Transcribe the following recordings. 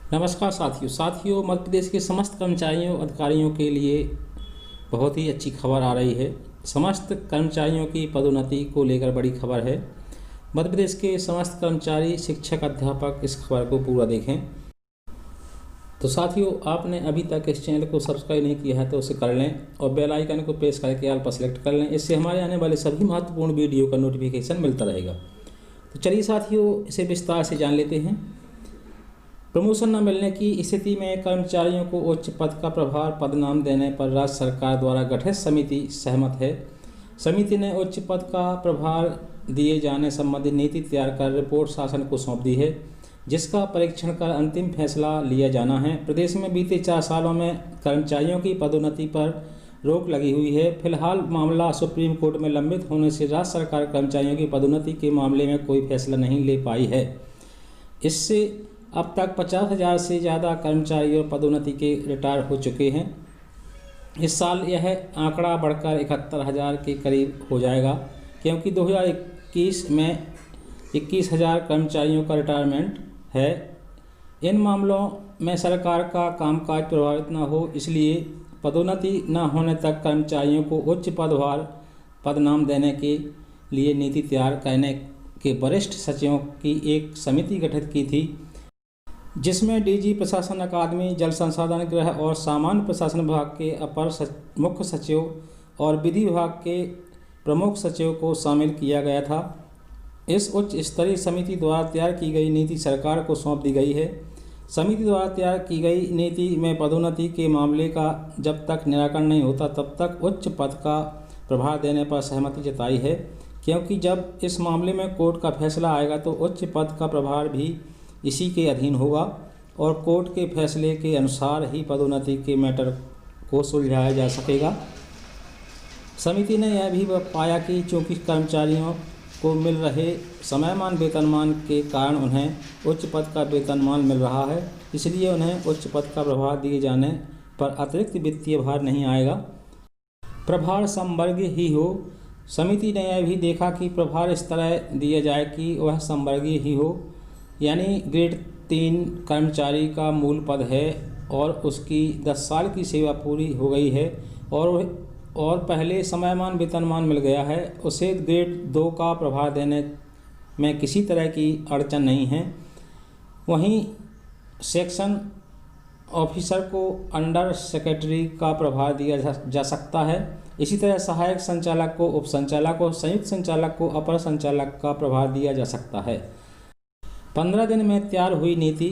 नमस्कार साथियों, मध्य प्रदेश के समस्त कर्मचारियों अधिकारियों के लिए बहुत ही अच्छी खबर आ रही है। समस्त कर्मचारियों की पदोन्नति को लेकर बड़ी खबर है। मध्य प्रदेश के समस्त कर्मचारी, शिक्षक, अध्यापक इस खबर को पूरा देखें। तो साथियों, आपने अभी तक इस चैनल को सब्सक्राइब नहीं किया है तो उसे कर लें और बेल आइकन को प्रेस करके ऑल पर सेलेक्ट कर लें। इससे हमारे आने वाले सभी महत्वपूर्ण वीडियो का नोटिफिकेशन मिलता रहेगा। तो चलिए साथियों, इसे विस्तार से जान लेते हैं। प्रमोशन न मिलने की स्थिति में कर्मचारियों को उच्च पद का प्रभार पदनाम देने पर राज्य सरकार द्वारा गठित समिति सहमत है। समिति ने उच्च पद का प्रभार दिए जाने संबंधी नीति तैयार कर रिपोर्ट शासन को सौंप दी है, जिसका परीक्षण कर अंतिम फैसला लिया जाना है। प्रदेश में बीते 4 सालों में कर्मचारियों की पदोन्नति पर रोक लगी हुई है। फिलहाल मामला सुप्रीम कोर्ट में लंबित होने से राज्य सरकार कर्मचारियों की पदोन्नति के मामले में कोई फैसला नहीं ले पाई है। इससे अब तक 50,000 से ज़्यादा कर्मचारियों पदोन्नति के रिटायर हो चुके हैं। इस साल यह आंकड़ा बढ़कर 71,000 के करीब हो जाएगा, क्योंकि 2021 में 21,000 कर्मचारियों का रिटायरमेंट है। इन मामलों में सरकार का कामकाज प्रभावित न हो, इसलिए पदोन्नति न होने तक कर्मचारियों को उच्च पदभार पदनाम देने के लिए नीति तैयार करने के वरिष्ठ सचिवों की एक समिति गठित की थी, जिसमें डीजी प्रशासन अकादमी, जल संसाधन, गृह और सामान्य प्रशासन विभाग के अपर मुख्य सचिव और विधि विभाग के प्रमुख सचिव को शामिल किया गया था। इस उच्च स्तरीय समिति द्वारा तैयार की गई नीति सरकार को सौंप दी गई है। समिति द्वारा तैयार की गई नीति में पदोन्नति के मामले का जब तक निराकरण नहीं होता तब तक उच्च पद का प्रभार देने पर सहमति जताई है, क्योंकि जब इस मामले में कोर्ट का फैसला आएगा तो उच्च पद का प्रभार भी इसी के अधीन होगा और कोर्ट के फैसले के अनुसार ही पदोन्नति के मैटर को सुलझाया जा सकेगा। समिति ने यह भी पाया कि चूंकि कर्मचारियों को मिल रहे समयमान वेतनमान के कारण उन्हें उच्च पद का वेतनमान मिल रहा है, इसलिए उन्हें उच्च पद का प्रभार दिए जाने पर अतिरिक्त वित्तीय भार नहीं आएगा। प्रभार समवर्गीय ही हो। समिति ने यह भी देखा कि प्रभार इस तरह दिया जाए कि वह समवर्गीय ही हो, यानी ग्रेड 3 कर्मचारी का मूल पद है और उसकी 10 साल की सेवा पूरी हो गई है और पहले समयमान वेतनमान मिल गया है, उसे ग्रेड 2 का प्रभार देने में किसी तरह की अड़चन नहीं है। वहीं सेक्शन ऑफिसर को अंडर सेक्रेटरी का प्रभार दिया जा सकता है। इसी तरह सहायक संचालक को, उप संचालक को, संयुक्त संचालक को अपर संचालक का प्रभार दिया जा सकता है। 15 दिन में तैयार हुई नीति।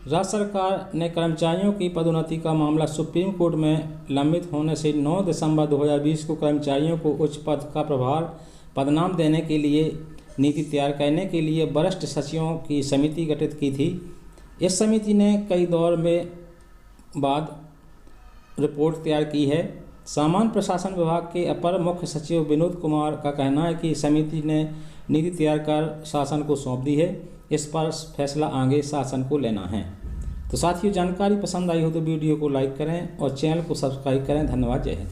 राज्य सरकार ने कर्मचारियों की पदोन्नति का मामला सुप्रीम कोर्ट में लंबित होने से 9 दिसंबर 2020 को कर्मचारियों को उच्च पद का प्रभार पदनाम देने के लिए नीति तैयार करने के लिए वरिष्ठ सचिवों की समिति गठित की थी। इस समिति ने कई दौर में बाद रिपोर्ट तैयार की है। सामान्य प्रशासन विभाग के अपर मुख्य सचिव विनोद कुमार का कहना है कि समिति ने नीति तैयार कर शासन को सौंप दी है। इस पर फैसला आगे शासन को लेना है। तो साथियों, जानकारी पसंद आई हो तो वीडियो को लाइक करें और चैनल को सब्सक्राइब करें। धन्यवाद। जय हिंद।